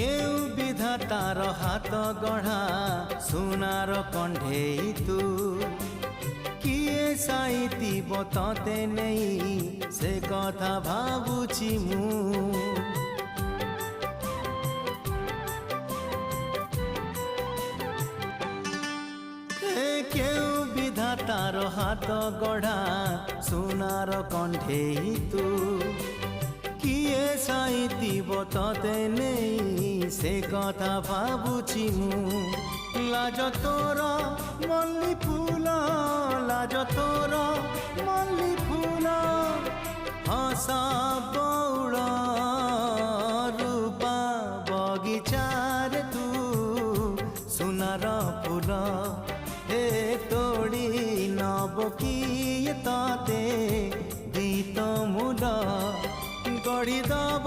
केउ विधातार हाथ गढ़ा सुनार कंढेई तू किए साइती बतते नहीं से कथा भाबुची मु केउ विधातार हाथ गढ़ा सुनार कंढेई तू किए साइती बतते नहीं से कथा भाबुची मु लाज तोर मल्ली फूल लाज तोर मल्ली फूल हसा बौड़ रूपा बगीचार तू सुनार फूल हे तोड़ी नब किए तते गीत मूल गढ़ी दब